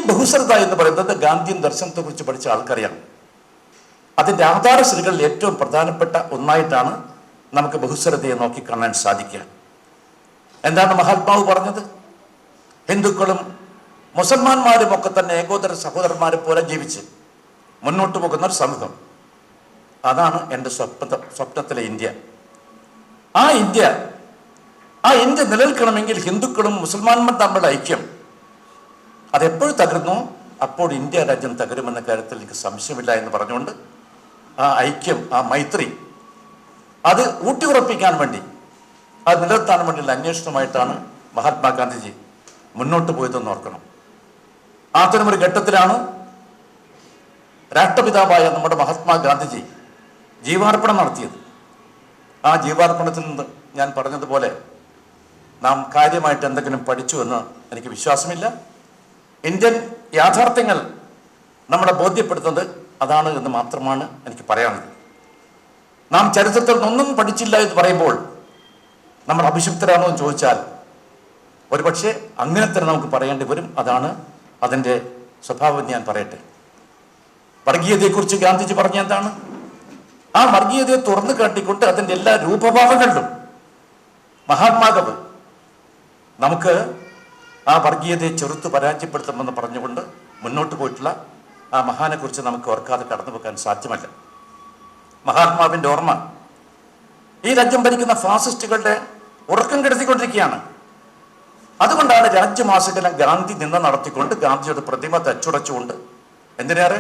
ബഹുസ്വരത എന്ന് പറയുന്നത് ഗാന്ധിയൻ ദർശനത്തെക്കുറിച്ച് പഠിച്ച ആൾക്കറിയാം. അതിൻ്റെ ആധാരശിലകളിൽ ഏറ്റവും പ്രധാനപ്പെട്ട ഒന്നായിട്ടാണ് നമുക്ക് ബഹുസ്വരതയെ നോക്കിക്കാണാൻ സാധിക്കുക. എന്താണ് മഹാത്മാവ് പറഞ്ഞത്? ഹിന്ദുക്കളും മുസൽമാന്മാരും ഒക്കെ തന്നെ ഏകോദര സഹോദരന്മാരെ പോലെ ജീവിച്ച് മുന്നോട്ട് പോകുന്ന ഒരു സമൂഹം. അതാണ് എൻ്റെ സ്വപ്നത്തിലെ ഇന്ത്യ. ആ ഇന്ത്യ നിലനിൽക്കണമെങ്കിൽ ഹിന്ദുക്കളും മുസൽമാന്മാരും തമ്മിലുള്ള ഐക്യം അതെപ്പോഴും തകരുന്നു അപ്പോൾ ഇന്ത്യ രാജ്യം തകരുമെന്ന കാര്യത്തിൽ എനിക്ക് സംശയമില്ല എന്ന് പറഞ്ഞുകൊണ്ട് ആ ഐക്യം, ആ മൈത്രി അത് ഊട്ടിയുറപ്പിക്കാൻ വേണ്ടി, അത് നിലനിർത്താൻ വേണ്ടിയുള്ള അന്വേഷണമായിട്ടാണ് മഹാത്മാഗാന്ധിജി മുന്നോട്ട് പോയതെന്ന് ഓർക്കണം. അത്തരമൊരു ഘട്ടത്തിലാണ് രാഷ്ട്രപിതാവായ നമ്മുടെ മഹാത്മാഗാന്ധിജി ജീവാർപ്പണം നടത്തിയത്. ആ ജീവാർപ്പണത്തിൽ നിന്ന് ഞാൻ പറഞ്ഞതുപോലെ നാം കാര്യമായിട്ട് എന്തെങ്കിലും പഠിച്ചു എന്ന് എനിക്ക് വിശ്വാസമില്ല. ഇന്ത്യൻ യാഥാർത്ഥ്യങ്ങൾ നമ്മളെ ബോധ്യപ്പെടുത്തുന്നത് അതാണ് എന്ന് മാത്രമാണ് എനിക്ക് പറയാനുള്ളത്. നാം ചരിത്രത്തിൽ നിന്നൊന്നും പഠിച്ചില്ല എന്ന് പറയുമ്പോൾ നമ്മൾ അഭിഷിക്തരാണോ എന്ന് ചോദിച്ചാൽ ഒരുപക്ഷെ അങ്ങനെ തന്നെ നമുക്ക് പറയേണ്ടി വരും. അതാണ് അതിൻ്റെ സ്വഭാവം. ഞാൻ പറയട്ടെ, വർഗീയതയെക്കുറിച്ച് ഗാന്ധിജി പറഞ്ഞ എന്താണ്? ആ വർഗീയതയെ തുറന്നു കാട്ടിക്കൊണ്ട് അതിൻ്റെ എല്ലാ രൂപഭാവങ്ങളിലും മഹാത്മാഗാന്ധി നമുക്ക് ആ വർഗീയതയെ ചെറുത്ത് പരാജയപ്പെടുത്തണമെന്ന് പറഞ്ഞുകൊണ്ട് മുന്നോട്ട് പോയിട്ടുള്ള ആ മഹാനെക്കുറിച്ച് നമുക്ക് ഓർക്കാതെ കടന്നു പോകാൻ സാധ്യമല്ല. മഹാത്മാവിൻ്റെ ഓർമ്മ ഈ രാജ്യം ഭരിക്കുന്ന ഫാസിസ്റ്റുകളുടെ ഉറക്കം കെടുത്തിക്കൊണ്ടിരിക്കുകയാണ്. അതുകൊണ്ടാണ് രാജ്യമാസകലം ഗാന്ധി നിന്ന് നടത്തിക്കൊണ്ട് ഗാന്ധിയുടെ പ്രതിമ തച്ചുടച്ചുകൊണ്ട്, എന്തിനേറെ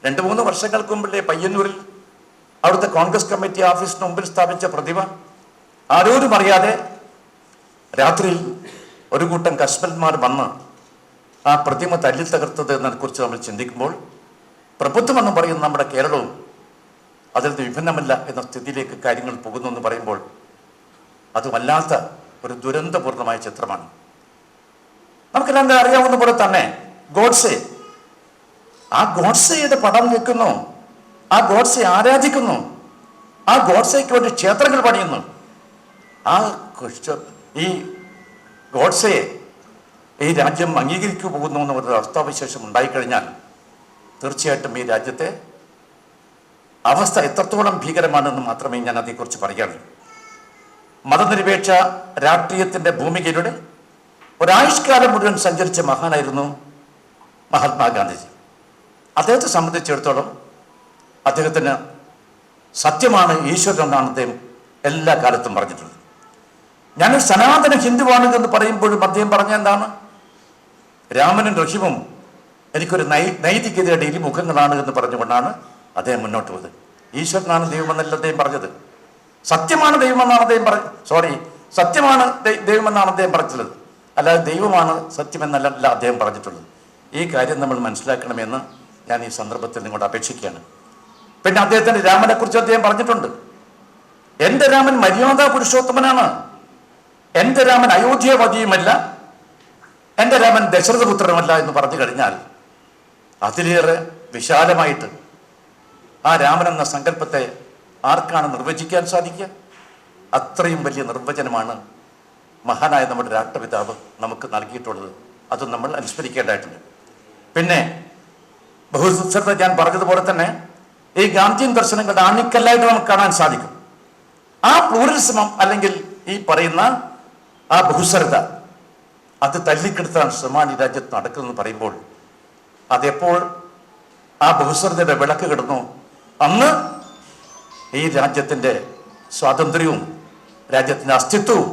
2-3 വർഷങ്ങൾക്ക് മുമ്പിലെ പയ്യന്നൂരിൽ അവിടുത്തെ കോൺഗ്രസ് കമ്മിറ്റി ഓഫീസിന് മുമ്പിൽ സ്ഥാപിച്ച പ്രതിമ ആരോരും അറിയാതെ രാത്രിയിൽ ഒരു കൂട്ടം കശ്മലന്മാർ വന്ന് ആ പ്രതിമ തല്ലി തകർത്തത് എന്നതിനെക്കുറിച്ച് നമ്മൾ ചിന്തിക്കുമ്പോൾ പ്രബുദ്ധമെന്ന് പറയുന്ന നമ്മുടെ കേരളവും അതിൽ നിന്ന് വിഭിന്നമല്ല എന്ന സ്ഥിതിയിലേക്ക് കാര്യങ്ങൾ പോകുന്നു എന്ന് പറയുമ്പോൾ അത് വല്ലാത്ത ഒരു ദുരന്തപൂർണമായ ചിത്രമാണ്. നമുക്കെല്ലാം അറിയാവുന്ന പോലെ തന്നെ ഗോഡ്സെ, ആ ഗോഡ്സെയുടെ പടം വെക്കുന്നു, ആ ഗോഡ്സെ ആരാധിക്കുന്നു, ആ ഗോഡ്സെക്ക് വേണ്ടി ക്ഷേത്രങ്ങൾ പണിയുന്നു. ഈ ഗോഡ്സെയെ ഈ രാജ്യം അംഗീകരിക്കു പോകുന്നു എന്നൊരു അവസ്ഥാവിശേഷം ഉണ്ടായിക്കഴിഞ്ഞാൽ തീർച്ചയായിട്ടും ഈ രാജ്യത്തെ അവസ്ഥ എത്രത്തോളം ഭീകരമാണെന്ന് മാത്രമേ ഞാൻ അതേക്കുറിച്ച് പറയാനുള്ളൂ. മതനിരപേക്ഷ രാഷ്ട്രീയത്തിൻ്റെ ഭൂമികയിലൂടെ ഒരായുഷ്കാലം മുഴുവൻ സഞ്ചരിച്ച മഹാനായിരുന്നു മഹാത്മാഗാന്ധിജി. അദ്ദേഹത്തെ സംബന്ധിച്ചിടത്തോളം അദ്ദേഹത്തിന് സത്യമാണ് ഈശ്വരൻ എന്നാണ് അദ്ദേഹം എല്ലാ കാലത്തും പറഞ്ഞിട്ടുള്ളത്. ഞാനൊരു സനാതന ഹിന്ദുവാണ് എന്ന് പറയുമ്പോഴും അദ്ദേഹം പറഞ്ഞ എന്താണ്? രാമനും റഹിമും എനിക്കൊരു നൈതികതയുടെ ഇരുമുഖങ്ങളാണ് എന്ന് പറഞ്ഞുകൊണ്ടാണ് അദ്ദേഹം മുന്നോട്ട് പോയത്. ഈശ്വരനാണ് ദൈവമെന്നല്ല അദ്ദേഹം പറഞ്ഞത്, സത്യമാണ് ദൈവമെന്നാണ് അദ്ദേഹം സത്യമാണ് ദൈവമെന്നാണ് അദ്ദേഹം പറഞ്ഞിട്ടുള്ളത്. അല്ലാതെ ദൈവമാണ് സത്യമെന്നല്ല അദ്ദേഹം പറഞ്ഞിട്ടുള്ളത്. ഈ കാര്യം നമ്മൾ മനസ്സിലാക്കണമെന്ന് ഞാൻ ഈ സന്ദർഭത്തിൽ നിങ്ങളോട് അപേക്ഷിക്കുകയാണ്. പിന്നെ അദ്ദേഹത്തിൻ്റെ രാമനെ കുറിച്ച് അദ്ദേഹം പറഞ്ഞിട്ടുണ്ട്, എൻ്റെ രാമൻ മര്യാദാ പുരുഷോത്തമനാണ്, എൻ്റെ രാമൻ അയോധ്യാവതിയുമല്ല, എൻ്റെ രാമൻ ദശരഥപുത്രനുമല്ല എന്ന് പറഞ്ഞു കഴിഞ്ഞാൽ അതിലേറെ വിശാലമായിട്ട് ആ രാമൻ എന്ന സങ്കല്പത്തെ ആർക്കാണ് നിർവചിക്കാൻ സാധിക്കുക? അത്രയും വലിയ നിർവചനമാണ് മഹാനായ നമ്മുടെ രാഷ്ട്രപിതാവ് നമുക്ക് നൽകിയിട്ടുള്ളത്. അത് നമ്മൾ അനുസ്മരിക്കേണ്ടതായിട്ടുണ്ട്. പിന്നെ ബഹുശ്രദ്ധ ഞാൻ പറഞ്ഞതുപോലെ തന്നെ ഈ ഗാന്ധിയൻ ദർശനങ്ങളുടെ ആണിക്കല്ലായിട്ട് നമുക്ക് കാണാൻ സാധിക്കും. ആ പ്ലൂറലിസം അല്ലെങ്കിൽ ഈ പറയുന്ന ആ ബഹുസ്വരത അത് തല്ലിക്കെടുത്താൻ ശ്രമമാണ് ഈ രാജ്യത്ത് നടക്കുന്നതെന്ന് പറയുമ്പോൾ അതെപ്പോൾ ആ ബഹുസ്വരതയുടെ വിളക്ക് കിടന്നു അന്ന് ഈ രാജ്യത്തിൻ്റെ സ്വാതന്ത്ര്യവും രാജ്യത്തിൻ്റെ അസ്തിത്വവും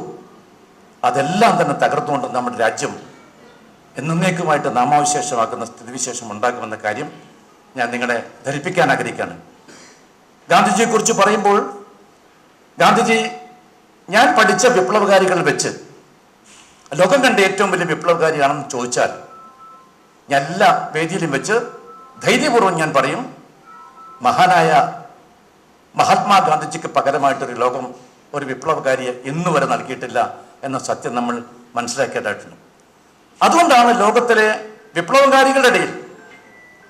അതെല്ലാം തന്നെ തകർന്നുകൊണ്ട് നമ്മുടെ രാജ്യം എന്നേക്കുമായിട്ട് നാമാവിശേഷമാക്കുന്ന സ്ഥിതിവിശേഷം ഉണ്ടാക്കുമെന്ന കാര്യം ഞാൻ നിങ്ങളെ ധരിപ്പിക്കാൻ ആഗ്രഹിക്കുകയാണ്. ഗാന്ധിജിയെക്കുറിച്ച് പറയുമ്പോൾ ഗാന്ധിജി ഞാൻ പഠിച്ച വിപ്ലവകാരികൾ വെച്ച് ലോകം കണ്ട ഏറ്റവും വലിയ വിപ്ലവകാരിയാണെന്ന് ചോദിച്ചാൽ ഞാൻ എല്ലാ വേദിയിലും വെച്ച് ധൈര്യപൂർവ്വം ഞാൻ പറയും, മഹാനായ മഹാത്മാഗാന്ധിജിക്ക് പകരമായിട്ടൊരു ലോകം ഒരു വിപ്ലവകാരിയെ ഇന്നു വരെ നൽകിയിട്ടില്ല എന്ന സത്യം നമ്മൾ മനസ്സിലാക്കേണ്ടതായിട്ടുണ്ട്. അതുകൊണ്ടാണ് ലോകത്തിലെ വിപ്ലവകാരികളുടെ ഇടയിൽ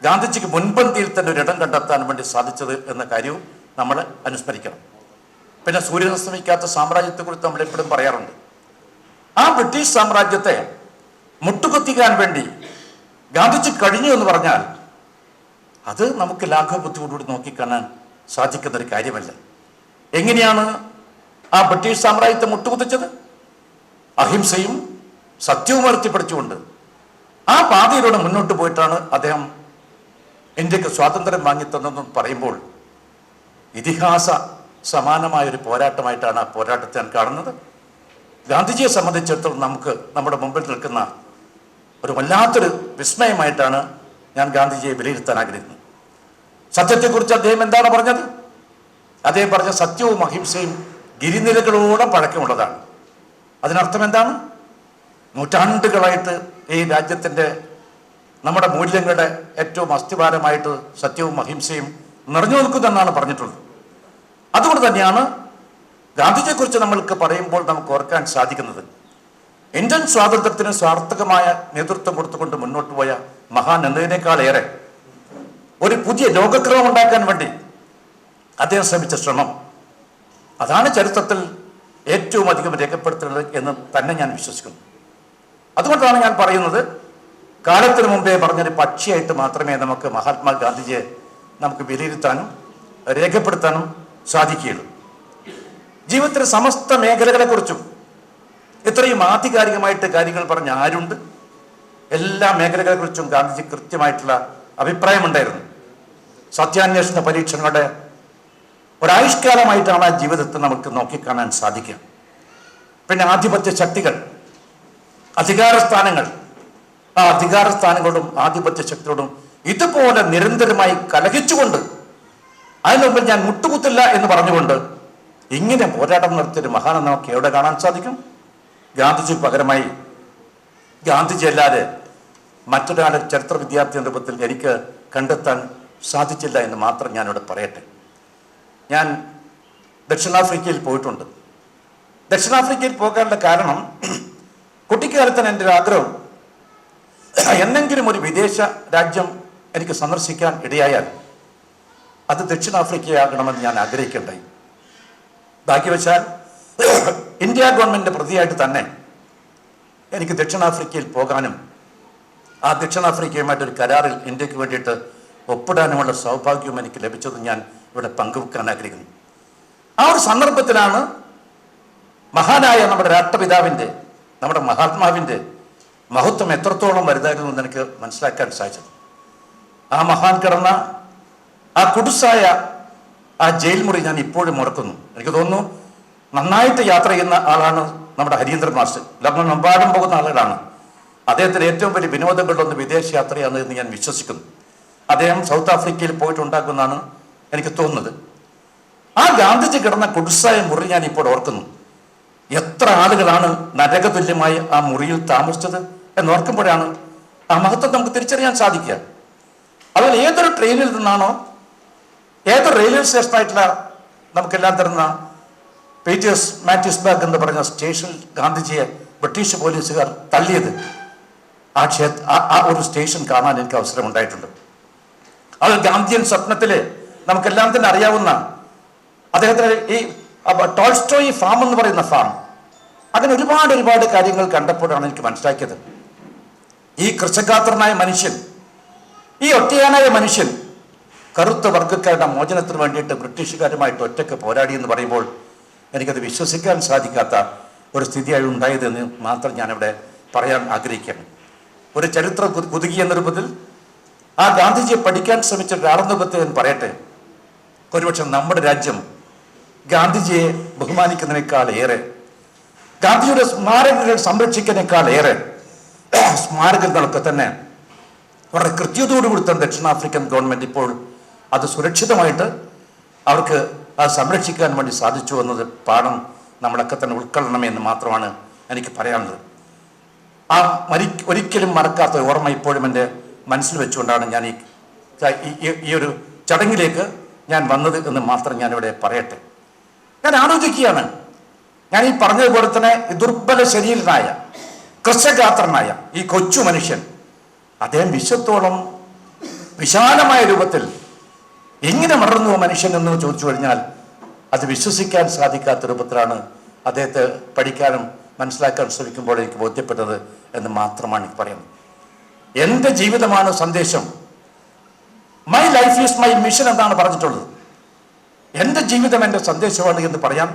ഗാന്ധിജിക്ക് മുൻപന്തിയിൽ തന്നെ ഒരിടം കണ്ടെത്താൻ വേണ്ടി സാധിച്ചത് എന്ന കാര്യവും നമ്മൾ അനുസ്മരിക്കണം. പിന്നെ സൂര്യനസ്തമിക്കാത്ത സാമ്രാജ്യത്തെക്കുറിച്ച് നമ്മൾ എപ്പോഴും പറയാറുണ്ട്. ആ ബ്രിട്ടീഷ് സാമ്രാജ്യത്തെ മുട്ടുകുത്തിക്കാൻ വേണ്ടി ഗാന്ധിജി കഴിഞ്ഞു എന്ന് പറഞ്ഞാൽ അത് നമുക്ക് ലാഘവബുദ്ധിയോടുകൂടി നോക്കിക്കാണാൻ സാധിക്കുന്ന ഒരു കാര്യമല്ല. എങ്ങനെയാണ് ആ ബ്രിട്ടീഷ് സാമ്രാജ്യത്തെ മുട്ടുകുത്തിച്ചത്? അഹിംസയും സത്യവും ഉയർത്തിപ്പിടിച്ചുകൊണ്ട് ആ പാതയിലൂടെ മുന്നോട്ട് പോയിട്ടാണ് അദ്ദേഹം ഇന്ത്യക്ക് സ്വാതന്ത്ര്യം വാങ്ങിത്തന്നെന്ന് പറയുമ്പോൾ ഇതിഹാസ സമാനമായൊരു പോരാട്ടമായിട്ടാണ് ആ പോരാട്ടത്തെ ഞാൻ കാണുന്നത്. ഗാന്ധിജിയെ സംബന്ധിച്ചിടത്തോളം നമുക്ക് നമ്മുടെ മുമ്പിൽ നിൽക്കുന്ന ഒരു വല്ലാത്തൊരു വിസ്മയമായിട്ടാണ് ഞാൻ ഗാന്ധിജിയെ വിലയിരുത്താൻ ആഗ്രഹിക്കുന്നത്. സത്യത്തെക്കുറിച്ച് അദ്ദേഹം എന്താണ് പറഞ്ഞത്? അദ്ദേഹം പറഞ്ഞ സത്യവും അഹിംസയും ഗിരിനിരകളോളം പഴക്കമുള്ളതാണ്. അതിനർത്ഥം എന്താണ്? നൂറ്റാണ്ടുകളായിട്ട് ഈ രാജ്യത്തിൻ്റെ നമ്മുടെ മൂല്യങ്ങളുടെ ഏറ്റവും അസ്ഥിവാരമായിട്ട് സത്യവും അഹിംസയും നിറഞ്ഞു നിൽക്കുന്നെന്നാണ് പറഞ്ഞിട്ടുള്ളത്. അതുകൊണ്ട് തന്നെയാണ് ഗാന്ധിജിയെക്കുറിച്ച് നമ്മൾക്ക് പറയുമ്പോൾ നമുക്ക് ഓർക്കാൻ സാധിക്കുന്നത് ഇന്ത്യൻ സ്വാതന്ത്ര്യത്തിന് സാർത്ഥകമായ നേതൃത്വം കൊടുത്തുകൊണ്ട് മുന്നോട്ട് പോയ മഹാൻ എന്നതിനേക്കാളേറെ ഒരു പുതിയ ലോകക്രമം ഉണ്ടാക്കാൻ വേണ്ടി അദ്ദേഹം ശ്രമിച്ച ശ്രമം, അതാണ് ചരിത്രത്തിൽ ഏറ്റവും അധികം രേഖപ്പെടുത്തുന്നത് എന്ന് തന്നെ ഞാൻ വിശ്വസിക്കുന്നു. അതുകൊണ്ടാണ് ഞാൻ പറയുന്നത്, കാലത്തിന് മുമ്പേ പറഞ്ഞൊരു പക്ഷിയായിട്ട് മാത്രമേ നമുക്ക് മഹാത്മാഗാന്ധിജിയെ നമുക്ക് വിലയിരുത്താനും രേഖപ്പെടുത്താനും സാധിക്കുകയുള്ളൂ. ജീവിതത്തിലെ സമസ്ത മേഖലകളെക്കുറിച്ചും ഇത്രയും ആധികാരികമായിട്ട് കാര്യങ്ങൾ പറഞ്ഞ ആരുണ്ട്? എല്ലാ മേഖലകളെക്കുറിച്ചും ഗാന്ധിജി കൃത്യമായിട്ടുള്ള അഭിപ്രായമുണ്ടായിരുന്നു. സത്യാന്വേഷണ പരീക്ഷണങ്ങളുടെ ഒരായുഷ്കാലമായിട്ടാണ് ആ ജീവിതത്തെ നമുക്ക് നോക്കിക്കാണാൻ സാധിക്കുക. പിന്നെ ആധിപത്യ ശക്തികൾ, അധികാരസ്ഥാനങ്ങൾ, ആ അധികാരസ്ഥാനങ്ങളോടും ആധിപത്യ ശക്തിയോടും ഇതുപോലെ നിരന്തരമായി കലഹിച്ചുകൊണ്ട് അതിന് മുമ്പിൽ ഞാൻ മുട്ടുകുത്തില്ല എന്ന് പറഞ്ഞുകൊണ്ട് ഇങ്ങനെ പോരാട്ടം നടത്തിയൊരു മഹാനെ നമുക്ക് എവിടെ കാണാൻ സാധിക്കും? ഗാന്ധിജി പകരമായി ഗാന്ധിജി അല്ലാതെ മറ്റൊരാളെ ചരിത്ര വിദ്യാർത്ഥി എന്ന രൂപത്തിൽ എനിക്ക് കണ്ടെത്താൻ സാധിച്ചില്ല എന്ന് മാത്രം ഞാനിവിടെ പറയട്ടെ. ഞാൻ ദക്ഷിണാഫ്രിക്കയിൽ പോയിട്ടുണ്ട്. ദക്ഷിണാഫ്രിക്കയിൽ പോകാനുള്ള കാരണം, കുട്ടിക്കാലത്തിന് എൻ്റെ ഒരു ആഗ്രഹം, എന്നെങ്കിലും ഒരു വിദേശ രാജ്യം എനിക്ക് സന്ദർശിക്കാൻ ഇടയായാൽ അത് ദക്ഷിണാഫ്രിക്കയാകണമെന്ന് ഞാൻ ആഗ്രഹിക്കുകയുണ്ടായി. ഭാഗ്യവശാൽ ഇന്ത്യ ഗവൺമെൻറ് പ്രതിയായിട്ട് തന്നെ എനിക്ക് ദക്ഷിണാഫ്രിക്കയിൽ പോകാനും ആ ദക്ഷിണാഫ്രിക്കയുമായിട്ടൊരു കരാറിൽ ഇന്ത്യക്ക് വേണ്ടിയിട്ട് ഒപ്പിടാനുമുള്ള സൗഭാഗ്യവും എനിക്ക് ലഭിച്ചത് ഞാൻ ഇവിടെ പങ്കുവെക്കാൻ ആഗ്രഹിക്കുന്നു. ആ ഒരു സന്ദർഭത്തിലാണ് മഹാനായ നമ്മുടെ രാഷ്ട്രപിതാവിൻ്റെ, നമ്മുടെ മഹാത്മാവിൻ്റെ മഹത്വം എത്രത്തോളം വലുതായിരുന്നു എന്ന് എനിക്ക് മനസ്സിലാക്കാൻ സാധിച്ചത്. ആ മഹാൻ കിടന്ന ആ കുടുസായ ആ ജയിൽ മുറി ഞാൻ ഇപ്പോഴും ഓർക്കുന്നു. എനിക്ക് തോന്നുന്നു നന്നായിട്ട് യാത്ര ചെയ്യുന്ന ആളാണ് നമ്മുടെ ഹരീന്ദ്രൻ മാസ്റ്റർ. ലോകമെമ്പാടും പോകുന്ന ആളുകളാണ്. അദ്ദേഹത്തിന് ഏറ്റവും വലിയ വിനോദങ്ങളിലൊന്ന് വിദേശ യാത്രയാണ് എന്ന് ഞാൻ വിശ്വസിക്കുന്നു. അദ്ദേഹം സൗത്ത് ആഫ്രിക്കയിൽ പോയിട്ടുണ്ടാക്കുമെന്നാണ് എനിക്ക് തോന്നുന്നത്. ആ ഗാന്ധിജി കിടന്ന കുടുസായ മുറി ഞാൻ ഇപ്പോൾ ഓർക്കുന്നു. എത്ര ആളുകളാണ് നരകതുല്യമായി ആ മുറിയിൽ താമസിച്ചത് എന്നോർക്കുമ്പോഴാണ് ആ മഹത്വം നമുക്ക് തിരിച്ചറിയാൻ സാധിക്കുക. അതുപോലെ ഏതൊരു ട്രെയിനിൽ നിന്നാണോ, ഏതൊരു റെയിൽവേ സ്റ്റേഷനായിട്ടുള്ള നമുക്കെല്ലാം തരുന്ന മാറ്റിസ്ബർഗ് എന്ന് പറഞ്ഞ സ്റ്റേഷനിൽ ഗാന്ധിജിയെ ബ്രിട്ടീഷ് പോലീസുകാർ തള്ളിയത്, ആ ഒരു സ്റ്റേഷൻ കാണാൻ എനിക്ക് അവസരം ഉണ്ടായിട്ടുണ്ട്. അത് ഗാന്ധിയൻ സ്വപ്നത്തില് നമുക്കെല്ലാം തന്നെ അറിയാവുന്ന അദ്ദേഹത്തിന് ഈ ടോൾസ്റ്റോയി ഫാം എന്ന് പറയുന്ന ഫാം, അങ്ങനെ ഒരുപാട് കാര്യങ്ങൾ കണ്ടപ്പോഴാണ് എനിക്ക് മനസ്സിലാക്കിയത്, ഈ കൃഷകാത്രനായ മനുഷ്യൻ, ഈ ഒറ്റയാനായ മനുഷ്യൻ കറുത്ത വർഗ്ഗക്കാരുടെ മോചനത്തിന് വേണ്ടിയിട്ട് ബ്രിട്ടീഷുകാരുമായിട്ട് ഒറ്റയ്ക്ക് പോരാടി എന്ന് പറയുമ്പോൾ എനിക്കത് വിശ്വസിക്കാൻ സാധിക്കാത്ത ഒരു സ്ഥിതിയായി ഉണ്ടായതെന്ന് മാത്രം ഞാനിവിടെ പറയാൻ ആഗ്രഹിക്കുകയാണ്. ഒരു ചരിത്ര കുതുകി എന്ന രൂപത്തിൽ ആ ഗാന്ധിജിയെ പഠിക്കാൻ ശ്രമിച്ച ഒരാളെന്ന രൂപത്തിൽ ഞാൻ പറയട്ടെ, ഒരുപക്ഷെ നമ്മുടെ രാജ്യം ഗാന്ധിജിയെ ബഹുമാനിക്കുന്നതിനേക്കാൾ ഏറെ, ഗാന്ധിജിയുടെ സ്മാരകങ്ങൾ സംരക്ഷിക്കുന്നതിനേക്കാൾ ഏറെ സ്മാരകങ്ങളൊക്കെ തന്നെ വളരെ കൃത്യതയോടുകൂടി തന്നെ ദക്ഷിണാഫ്രിക്കൻ ഗവൺമെൻറ് ഇപ്പോൾ അത് സുരക്ഷിതമായിട്ട് അവർക്ക് അത് സംരക്ഷിക്കാൻ വേണ്ടി സാധിച്ചു എന്നത് പാഠം നമ്മളൊക്കെ തന്നെ ഉൾക്കൊള്ളണമെന്ന് മാത്രമാണ് എനിക്ക് പറയാനുള്ളത്. ആ ഒരിക്കലും മറക്കാത്ത ഓർമ്മ ഇപ്പോഴും എൻ്റെ മനസ്സിൽ വെച്ചുകൊണ്ടാണ് ഞാൻ ഈ ഒരു ചടങ്ങിലേക്ക് ഞാൻ വന്നത് എന്ന് മാത്രം ഞാനിവിടെ പറയട്ടെ. ഞാൻ ആലോചിക്കുകയാണ്, ഞാൻ ഈ പറഞ്ഞതുപോലെ തന്നെ ദുർബല ശരീരനായ കൃഷഗാത്രനായ ഈ കൊച്ചു മനുഷ്യൻ, അദ്ദേഹം വിശ്വത്തോളം വിശാലമായ രൂപത്തിൽ എങ്ങനെ വളർന്നു മനുഷ്യൻ എന്ന് ചോദിച്ചു കഴിഞ്ഞാൽ അത് വിശ്വസിക്കാൻ സാധിക്കാത്ത രൂപത്തിലാണ് അദ്ദേഹത്തെ പഠിക്കാനും മനസ്സിലാക്കാൻ ശ്രമിക്കുമ്പോൾ എനിക്ക് ബോധ്യപ്പെട്ടത് എന്ന് മാത്രമാണ് എനിക്ക് പറയുന്നത്. എൻ്റെ ജീവിതമാണ് സന്ദേശം. My life is my mission എന്നാണ് പറഞ്ഞിട്ടുള്ളത്. എൻ്റെ ജീവിതം എൻ്റെ സന്ദേശമാണ് എന്ന് പറയാൻ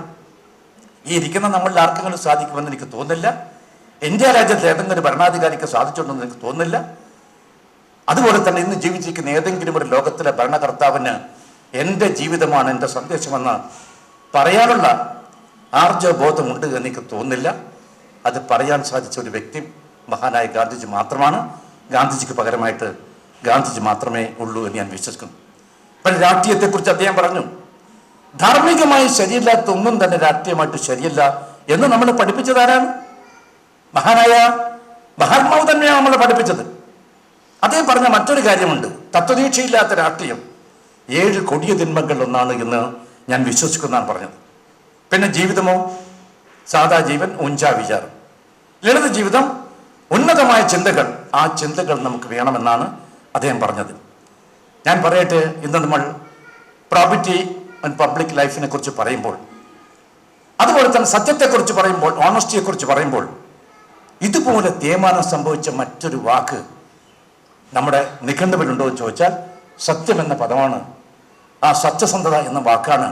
ഈ ഇരിക്കുന്ന നമ്മളിൽ ആർക്കെങ്കിലും സാധിക്കുമെന്ന് എനിക്ക് തോന്നുന്നില്ല. ഇന്ത്യ രാജ്യത്ത് ഏതെങ്കിലും ഒരു ഭരണാധികാരിക്ക് സാധിച്ചിട്ടുണ്ടെന്ന് എനിക്ക് തോന്നുന്നില്ല. അതുപോലെ തന്നെ ഇന്ന് ജീവിച്ചിരിക്കുന്ന ഏതെങ്കിലും ഒരു ലോകത്തിലെ ഭരണകർത്താവിന് എൻ്റെ ജീവിതമാണ് എൻ്റെ സന്ദേശമെന്ന് പറയാനുള്ള ആർജവബോധമുണ്ട് എന്ന് എനിക്ക് തോന്നുന്നില്ല. അത് പറയാൻ സാധിച്ച ഒരു വ്യക്തി മഹാനായ ഗാന്ധിജി മാത്രമാണ്. ഗാന്ധിജിക്ക് പകരമായിട്ട് ഗാന്ധിജി മാത്രമേ ഉള്ളൂ എന്ന് ഞാൻ വിശ്വസിക്കുന്നു. അപ്പോൾ രാഷ്ട്രീയത്തെക്കുറിച്ച് അദ്ദേഹം പറഞ്ഞു, ധാർമ്മികമായി ശരിയല്ലാത്ത ഒന്നും തന്നെ രാഷ്ട്രീയമായിട്ട് ശരിയല്ല എന്ന് നമ്മൾ പഠിപ്പിച്ചതാരാണ്? മഹാനായ മഹാത്മാവ് തന്നെയാണ് നമ്മളെ പഠിപ്പിച്ചത്. അദ്ദേഹം പറഞ്ഞ മറ്റൊരു കാര്യമുണ്ട്, തത്വദീക്ഷയില്ലാത്ത രാഷ്ട്രീയം 7 കൊടിയ തിന്മകളിൽ ഒന്നാണ് എന്ന് ഞാൻ വിശ്വസിക്കുന്നതാണ് പറഞ്ഞത്. പിന്നെ ജീവിതമോ സാധാ ജീവൻ, ഊഞ്ചാ വിചാരം. ലളിത ജീവിതം, ഉന്നതമായ ചിന്തകൾ, ആ ചിന്തകൾ നമുക്ക് വേണമെന്നാണ് അദ്ദേഹം പറഞ്ഞത്. ഞാൻ പറയട്ടെ, ഇന്ന് നമ്മൾ പ്രോബിറ്റി ആൻഡ് പബ്ലിക് ലൈഫിനെ കുറിച്ച് പറയുമ്പോൾ, അതുപോലെ തന്നെ സത്യത്തെക്കുറിച്ച് പറയുമ്പോൾ, ഓണസ്റ്റിയെക്കുറിച്ച് പറയുമ്പോൾ, ഇതുപോലെ തേയ്മാനം സംഭവിച്ച മറ്റൊരു വാക്ക് നമ്മുടെ നിഘണ്ടുവിലുണ്ടോ എന്ന് ചോദിച്ചാൽ സത്യം എന്ന പദമാണ്. ആ സത്യസന്ധത എന്ന വാക്കാണ്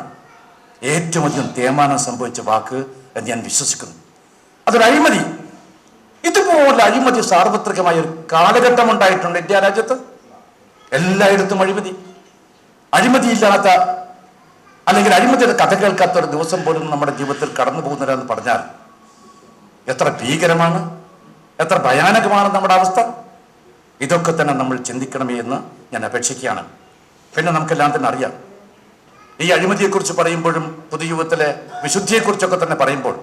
ഏറ്റവും അധികം തേയ്മാനം സംഭവിച്ച വാക്ക് എന്ന് ഞാൻ വിശ്വസിക്കുന്നു. അതൊരു അഴിമതി. ഇതുപോലെ അഴിമതി സാർവത്രികമായ ഒരു കാലഘട്ടം ഉണ്ടായിട്ടുണ്ട് ഇന്ത്യ രാജ്യത്ത്. എല്ലായിടത്തും അഴിമതി. അഴിമതിയില്ലാത്ത അല്ലെങ്കിൽ അഴിമതിയുടെ കഥ കേൾക്കാത്ത ഒരു ദിവസം പോലും നമ്മുടെ ജീവിതത്തിൽ കടന്നു പോകുന്നില്ല എന്ന് പറഞ്ഞാൽ എത്ര ഭീകരമാണ്, എത്ര ഭയാനകമാണ് നമ്മുടെ അവസ്ഥ. ഇതൊക്കെ തന്നെ നമ്മൾ ചിന്തിക്കണമേ എന്ന് ഞാൻ അപേക്ഷിക്കുകയാണ്. പിന്നെ നമുക്കെല്ലാം തന്നെ അറിയാം, ഈ അഴിമതിയെക്കുറിച്ച് പറയുമ്പോഴും പൊതുജീവിതത്തിലെ വിശുദ്ധിയെക്കുറിച്ചൊക്കെ തന്നെ പറയുമ്പോൾ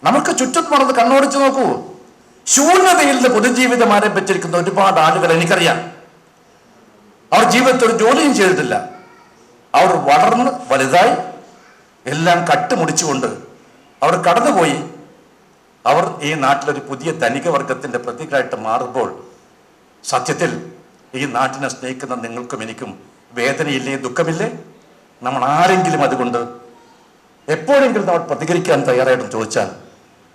നമുക്ക് ചുറ്റും മറന്ന് കണ്ണോടിച്ച് നോക്കൂ. ശൂന്യതയിൽ പൊതുജീവിതം ആരംഭിച്ചിരിക്കുന്ന ഒരുപാട് ആളുകൾ എനിക്കറിയാം. അവർ ജീവിതത്തിൽ ഒരു ജോലിയും ചെയ്തിട്ടില്ല. അവർ വളർന്ന് വലുതായി എല്ലാം കട്ടുമുടിച്ചുകൊണ്ട് അവർ കടന്നുപോയി. അവർ ഈ നാട്ടിലൊരു പുതിയ ധനിക വർഗത്തിൻ്റെ പ്രതീകമായിട്ട് മാറുമ്പോൾ സത്യത്തിൽ ഈ നാട്ടിനെ സ്നേഹിക്കുന്ന നിങ്ങൾക്കും എനിക്കും വേദനയില്ലേ, ദുഃഖമില്ലേ? നമ്മൾ ആരെങ്കിലും അതുകൊണ്ട് എപ്പോഴെങ്കിലും നമ്മൾ പ്രതികരിക്കാൻ തയ്യാറായിട്ട് ചോദിച്ചാൽ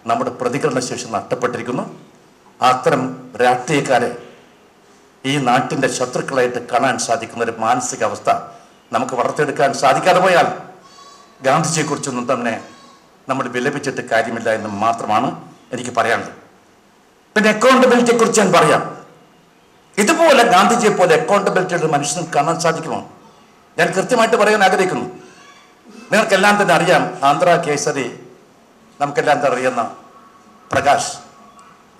നമ്മുടെ പ്രതികരണ ശേഷി നഷ്ടപ്പെട്ടിരിക്കുന്നു. അത്തരം രാഷ്ട്രീയക്കാരെ ഈ നാട്ടിൻ്റെ ശത്രുക്കളായിട്ട് കാണാൻ സാധിക്കുന്ന ഒരു മാനസികാവസ്ഥ നമുക്ക് വളർത്തിയെടുക്കാൻ സാധിക്കാതെ പോയാൽ ഗാന്ധിജിയെക്കുറിച്ചൊന്നും തന്നെ നമ്മൾ വിലപിച്ചിട്ട് കാര്യമില്ല എന്ന് മാത്രമാണ് എനിക്ക് പറയാനുള്ളത്. പിന്നെ അക്കൗണ്ടബിലിറ്റിയെക്കുറിച്ച് ഞാൻ പറയാം. ഇതുപോലെ ഗാന്ധിജിയെ പോലെ അക്കൗണ്ടബിലിറ്റിയുടെ മനുഷ്യന് കാണാൻ സാധിക്കുമോ? ഞാൻ കൃത്യമായിട്ട് പറയാൻ ആഗ്രഹിക്കുന്നു. നിങ്ങൾക്കെല്ലാം തന്നെ അറിയാം, ആന്ധ്ര കേസരി നമുക്കെല്ലാം തന്നെ അറിയുന്ന പ്രകാശ്,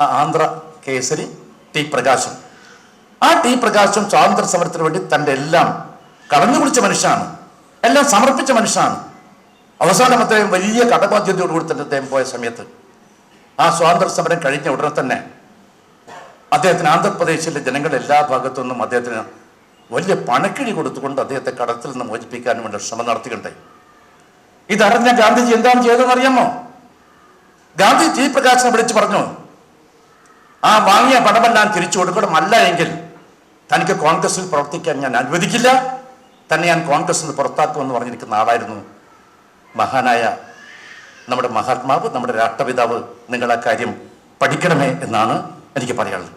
ആ ആന്ധ്ര കേസരി ടി പ്രകാശം. ആ ടി പ്രകാശം സ്വാതന്ത്ര്യ സമരത്തിന് വേണ്ടി തൻ്റെ എല്ലാം കളഞ്ഞു കുടിച്ച മനുഷ്യനാണ്, എല്ലാം സമർപ്പിച്ച മനുഷ്യനാണ്. അവസാനം അദ്ദേഹം വലിയ കടബാധ്യതയോടുകൂടി തന്നെ അദ്ദേഹം പോയ സമയത്ത് ആ സ്വാതന്ത്ര്യ സമരം കഴിഞ്ഞ ഉടനെ തന്നെ അദ്ദേഹത്തിന് ആന്ധ്രാപ്രദേശിലെ ജനങ്ങളുടെ എല്ലാ ഭാഗത്തു നിന്നും അദ്ദേഹത്തിന് വലിയ പണക്കിഴി കൊടുത്തുകൊണ്ട് അദ്ദേഹത്തെ കടത്തിൽ നിന്ന് മോചിപ്പിക്കാൻ വേണ്ടി ശ്രമം നടത്തിയിട്ടുണ്ടായി. ഇതറിഞ്ഞ ഗാന്ധിജി എന്താണ് ചെയ്തതെന്ന് അറിയാമോ? ഗാന്ധി ടി പ്രകാശിനെ വിളിച്ച് പറഞ്ഞു, ആ വാങ്ങിയ പണമെല്ലാം തിരിച്ചു കൊടുക്കണം, അല്ല എങ്കിൽ തനിക്ക് കോൺഗ്രസിൽ പ്രവർത്തിക്കാൻ ഞാൻ അനുവദിക്കില്ല, തന്നെ ഞാൻ കോൺഗ്രസിൽ നിന്ന് പുറത്താക്കുമെന്ന് പറഞ്ഞിരിക്കുന്ന ആളായിരുന്നു മഹാനായ നമ്മുടെ മഹാത്മാവ്, നമ്മുടെ രാഷ്ട്രപിതാവ്. നിങ്ങൾ ആ കാര്യം പഠിക്കണമേ എന്നാണ് എനിക്ക് പറയാനുള്ളത്.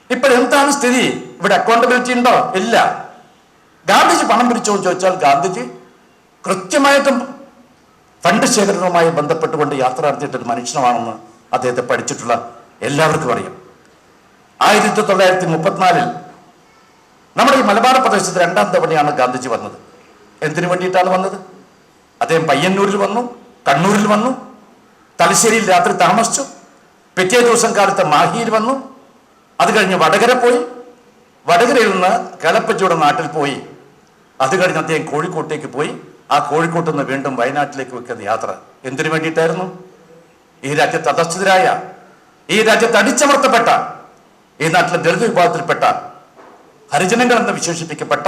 ഇപ്പോഴെന്താണ് സ്ഥിതി? ഇവിടെ അക്കൗണ്ടബിലിറ്റി ഉണ്ടോ? ഇല്ല. ഗാന്ധിജി പണം പിരിച്ചോ എന്ന് ചോദിച്ചാൽ ഗാന്ധിജി കൃത്യമായിട്ടും ഫണ്ട് ശേഖരണവുമായി ബന്ധപ്പെട്ടുകൊണ്ട് യാത്ര നടത്തിയിട്ടൊരു മനുഷ്യനാണെന്ന് അദ്ദേഹത്തെ പഠിച്ചിട്ടുള്ള എല്ലാവർക്കും അറിയാം. 1934 നമ്മുടെ ഈ മലബാർ പ്രദേശത്ത് 2ാം തവണയാണ് ഗാന്ധിജി വന്നത്. എന്തിനു വേണ്ടിയിട്ടാണ് വന്നത്? അദ്ദേഹം പയ്യന്നൂരിൽ വന്നു, കണ്ണൂരിൽ വന്നു, തലശ്ശേരിയിൽ രാത്രി താമസിച്ചു, പിറ്റേ ദിവസം കാലത്ത് മാഹിയിൽ വന്നു, അത് കഴിഞ്ഞ് വടകര പോയി, വടകരയിൽ നിന്ന് കേളപ്പച്ചിയുടെ നാട്ടിൽ പോയി, അത് കഴിഞ്ഞ് അദ്ദേഹം കോഴിക്കോട്ടേക്ക് പോയി, ആ കോഴിക്കോട്ട് നിന്ന് വീണ്ടും വയനാട്ടിലേക്ക് വെക്കുന്ന യാത്ര എന്തിനു വേണ്ടിയിട്ടായിരുന്നു? ഈ രാജ്യത്ത് അധസ്ഥിതരായ, ഈ രാജ്യത്ത് അടിച്ചമർത്തപ്പെട്ട, ഈ നാട്ടിലെ ദളിത് വിഭാഗത്തിൽപ്പെട്ട ഹരിജനങ്ങൾ എന്ന് വിശേഷിപ്പിക്കപ്പെട്ട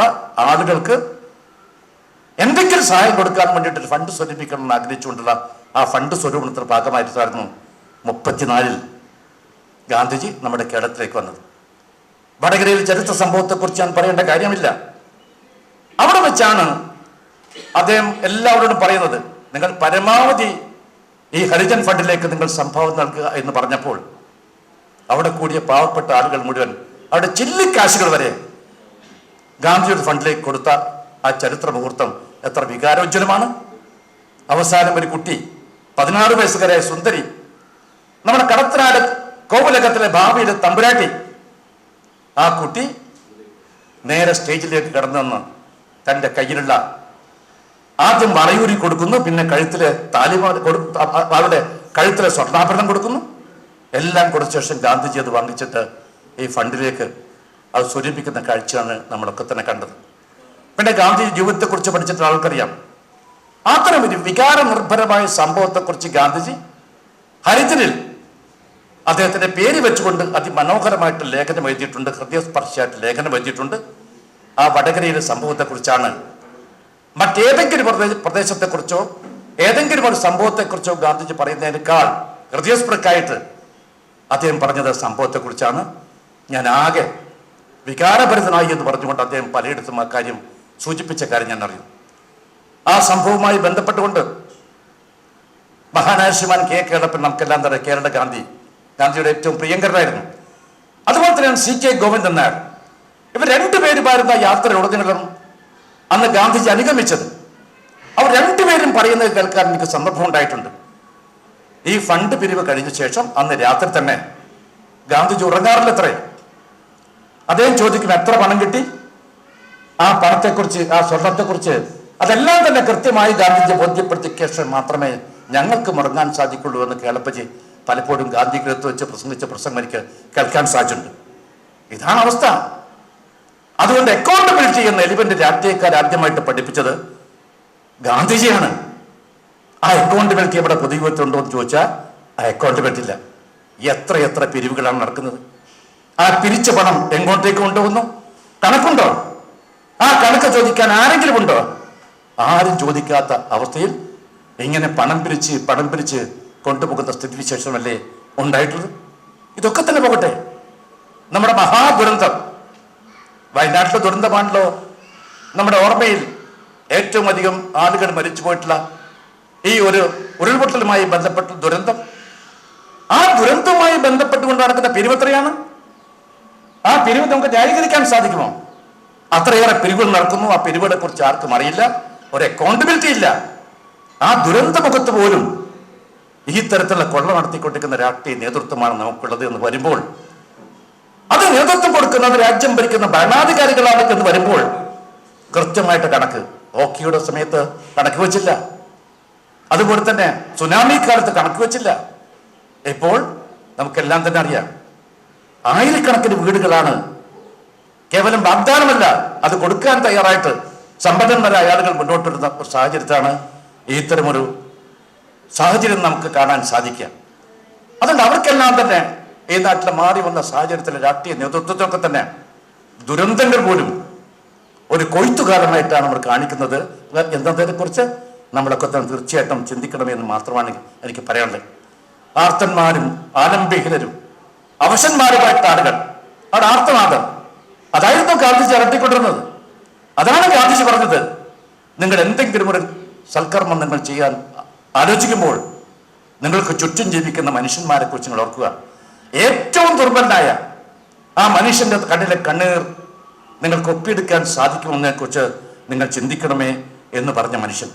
ആളുകൾക്ക് എന്തെങ്കിലും സഹായം കൊടുക്കാൻ വേണ്ടിയിട്ട് ഫണ്ട് സ്വരൂപിക്കണം എന്ന് ആഗ്രഹിച്ചുകൊണ്ടുള്ള ആ ഫണ്ട് സ്വരൂപണത്തിന്റെ ഭാഗമായിട്ടായിരുന്നു 34 ഗാന്ധിജി നമ്മുടെ കേരളത്തിലേക്ക് വന്നത്. വടകരയിൽ ചരിത്ര സംഭവത്തെക്കുറിച്ച് ഞാൻ പറയേണ്ട കാര്യമില്ല. അവിടെ വെച്ചാണ് അദ്ദേഹം എല്ലാവരോടും പറയുന്നത്, നിങ്ങൾ പരമാവധി ഈ ഹരിജൻ ഫണ്ടിലേക്ക് നിങ്ങൾ സംഭാവന നൽകുക എന്ന് പറഞ്ഞപ്പോൾ അവിടെ കൂടിയ പാവപ്പെട്ട ആളുകൾ മുഴുവൻ അവിടെ ചില്ലിക്കാശുകൾ വരെ ഗാന്ധിയുടെ ഫണ്ടിലേക്ക് കൊടുത്ത ആ ചരിത്ര മുഹൂർത്തം എത്ര വികാരോജ്വലമാണ്. അവസാനം ഒരു കുട്ടി, 16 വയസ്സുകാരായ സുന്ദരി, നമ്മുടെ കടത്തനാട് കോവിലകത്തിലെ ഭാവിയിലെ തമ്പുരാട്ടി, ആ കുട്ടി നേരെ സ്റ്റേജിലേക്ക് കടന്നു തൻ്റെ കയ്യിലുള്ള ആദ്യം വളയൂരി കൊടുക്കുന്നു, പിന്നെ കഴുത്തിലെ അവരുടെ കഴുത്തിലെ സ്വർണ്ണാഭരണം കൊടുക്കുന്നു. എല്ലാം കൊടുത്ത ശേഷം ഗാന്ധിജി അത് വാങ്ങിച്ചിട്ട് ഈ ഫണ്ടിലേക്ക് അത് സ്വരൂപിക്കുന്ന കാഴ്ചയാണ് നമ്മളൊക്കെ തന്നെ കണ്ടത്. പിന്നെ ഗാന്ധി ജീവിതത്തെക്കുറിച്ച് പഠിച്ചിട്ട് ആൾക്കറിയാം, അത്തരം ഒരു വികാര നിർഭരമായ സംഭവത്തെക്കുറിച്ച് ഗാന്ധിജി ഹരിജനിൽ അദ്ദേഹത്തിന്റെ പേര് വെച്ചുകൊണ്ട് അതിമനോഹരമായിട്ട് ലേഖനം എഴുതിയിട്ടുണ്ട്, ഹൃദയസ്പർശിയായിട്ട് ലേഖനം എഴുതിയിട്ടുണ്ട്. ആ വടകരയിലെ സംഭവത്തെക്കുറിച്ചാണ്. മറ്റേതെങ്കിലും പ്രദേശത്തെക്കുറിച്ചോ ഏതെങ്കിലും ഒരു സംഭവത്തെക്കുറിച്ചോ ഗാന്ധിജി പറയുന്നതിനേക്കാൾ ഹൃദയസ്പൃക്കായിട്ട് അദ്ദേഹം പറഞ്ഞത് സംഭവത്തെക്കുറിച്ചാണ്. ഞാൻ ആകെ വികാരഭരിതനായി എന്ന് പറഞ്ഞുകൊണ്ട് അദ്ദേഹം പലയിടത്തും ആ കാര്യം സൂചിപ്പിച്ച കാര്യം ഞാൻ അറിയുന്നു. ആ സംഭവവുമായി ബന്ധപ്പെട്ടുകൊണ്ട് മഹാനായ ശ്രീമാൻ കെ കേളപ്പൻ, നമുക്കെല്ലാം തന്നെ കേരള ഗാന്ധിയുടെ ഏറ്റവും പ്രിയങ്കരനായിരുന്നു. അതുപോലെ തന്നെയാണ് CK ഗോവിന്ദൻ നായർ. ഇവർ രണ്ടുപേരുമായിരുന്ന യാത്രയുടനീളം അന്ന് ഗാന്ധിജി അനുഗമിച്ചത്. അവർ രണ്ടുപേരും പറയുന്നത് കേൾക്കാൻ എനിക്ക് സന്ദർഭം ഉണ്ടായിട്ടുണ്ട്. ഈ ഫണ്ട് പിരിവ് കഴിഞ്ഞ ശേഷം അന്ന് രാത്രി തന്നെ ഗാന്ധിജി ഉറങ്ങാറില്ലത്രേ. അദ്ദേഹം ചോദിക്കും, എത്ര പണം കിട്ടി, ആ പണത്തെക്കുറിച്ച്, ആ സ്വർണത്തെക്കുറിച്ച് അതെല്ലാം തന്നെ കൃത്യമായി ഗാന്ധിജി ബോധ്യപ്പെടുത്തിയ ശേഷം മാത്രമേ ഞങ്ങൾക്ക് മുടങ്ങാൻ സാധിക്കുള്ളൂ എന്ന് കേളപ്പജി പലപ്പോഴും ഗാന്ധി ഗൃഹത്ത് വെച്ച് പ്രസംഗിച്ച പ്രസംഗം എനിക്ക് കേൾക്കാൻ സാധിച്ചിട്ടുണ്ട്. ഇതാണ് അവസ്ഥ. അതുകൊണ്ട് അക്കൗണ്ടബിലിറ്റി എന്ന എലിമെന്റ് രാഷ്ട്രീയക്കാർ ആദ്യമായിട്ട് പഠിപ്പിച്ചത് ഗാന്ധിജിയാണ്. ആ അക്കൗണ്ടബിലിറ്റി ഇവിടെ പൊതുജീവിതത്തിലുണ്ടോ എന്ന് ചോദിച്ചാൽ ആ അക്കൗണ്ടബിലിറ്റി ഇല്ല. എത്ര പിരിവുകളാണ് നടക്കുന്നത്. ആ പിരിച്ച പണം എങ്ങോട്ടേക്ക് കൊണ്ടുപോകുന്നു? കണക്കുണ്ടോ? ആ കണക്ക് ചോദിക്കാൻ ആരെങ്കിലും ഉണ്ടോ? ആരും ചോദിക്കാത്ത അവസ്ഥയിൽ ഇങ്ങനെ പണം പിരിച്ച് കൊണ്ടുപോകുന്ന സ്ഥിതിവിശേഷമല്ലേ ഉണ്ടായിട്ടുള്ളത്. ഇതൊക്കെ തന്നെ പോകട്ടെ, നമ്മുടെ മഹാദുരന്തം വയനാട്ടിലെ ദുരന്തമാണല്ലോ നമ്മുടെ ഓർമ്മയിൽ ഏറ്റവും അധികം ആളുകൾ മരിച്ചു പോയിട്ടുള്ള ഈ ഒരു ഉരുൾപൊട്ടലുമായി ബന്ധപ്പെട്ട ദുരന്തം. ആ ദുരന്തവുമായി ബന്ധപ്പെട്ടുകൊണ്ട് നടക്കുന്ന പിരിവെത്രയാണ്? ആ പിരിവ് നമുക്ക് ന്യായീകരിക്കാൻ സാധിക്കുമോ? അത്രയേറെ പിരിവുകൾ നടക്കുന്നു. ആ പിരിവുകളെ കുറിച്ച് ആർക്കും അറിയില്ല, ഒരു അക്കൗണ്ടബിലിറ്റി ഇല്ല. ആ ദുരന്ത മുഖത്ത് പോലും ഈ തരത്തിലുള്ള കൊള്ള നടത്തിക്കൊണ്ടിരിക്കുന്ന രാഷ്ട്രീയ നേതൃത്വമാണ് നമുക്കുള്ളത് എന്ന് വരുമ്പോൾ, അത് നേതൃത്വം കൊടുക്കുന്നത് രാജ്യം ഭരിക്കുന്ന ഭരണാധികാരികളാണ് എന്ന് വരുമ്പോൾ കൃത്യമായിട്ട് കണക്ക്, ഓക്കിയുടെ സമയത്ത് കണക്ക് വെച്ചില്ല, അതുപോലെ തന്നെ സുനാമി കാലത്ത് കണക്ക് വെച്ചില്ല. ഇപ്പോൾ നമുക്കെല്ലാം തന്നെ അറിയാം, ആയിരക്കണക്കിന് വീടുകളാണ് കേവലം വാഗ്ദാനമല്ല, അത് കൊടുക്കാൻ തയ്യാറായിട്ട് സമ്പന്നന്മാരായ ആളുകൾ മുന്നോട്ട് വരുന്ന ഒരു സാഹചര്യത്താണ് ഇത്തരമൊരു സാഹചര്യം നമുക്ക് കാണാൻ സാധിക്കുക. അതുകൊണ്ട് അവർക്കെല്ലാം തന്നെ ഈ നാട്ടിൽ മാറി വന്ന സാഹചര്യത്തിലെ രാഷ്ട്രീയ നേതൃത്വത്തൊക്കെ തന്നെ ദുരന്തങ്ങൾ പോലും ഒരു കൊയ്ത്തുകാലമായിട്ടാണ് അവർ കാണിക്കുന്നത് എന്നതിനെക്കുറിച്ച് നമ്മളൊക്കെ തന്നെ തീർച്ചയായിട്ടും ചിന്തിക്കണമെന്ന് മാത്രമാണ് എനിക്ക് പറയാനുള്ളത്. ആർത്തന്മാരും ആലംബിഹീനരും അവശന്മാരുമായിട്ട് ആളുകൾ, അവിടെ ആർത്തനാദം, അതായിരുന്നു ഗാന്ധിജി അലട്ടിക്കൊണ്ടിരുന്നത്. അതാണ് ഗാന്ധിജി പറഞ്ഞത്, നിങ്ങൾ എന്തെങ്കിലും ഒരു സൽക്കർമ്മം നിങ്ങൾ ചെയ്യാൻ ആലോചിക്കുമ്പോൾ നിങ്ങൾക്ക് ചുറ്റും ജീവിക്കുന്ന മനുഷ്യന്മാരെ കുറിച്ച് നിങ്ങൾ ഓർക്കുക. ഏറ്റവും ദുർബലനായ ആ മനുഷ്യന്റെ കണ്ണിലെ കണ്ണീർ നിങ്ങൾക്ക് ഒപ്പിയെടുക്കാൻ സാധിക്കുമെന്നതിനെ കുറിച്ച് നിങ്ങൾ ചിന്തിക്കണമേ എന്ന് പറഞ്ഞ മനുഷ്യൻ.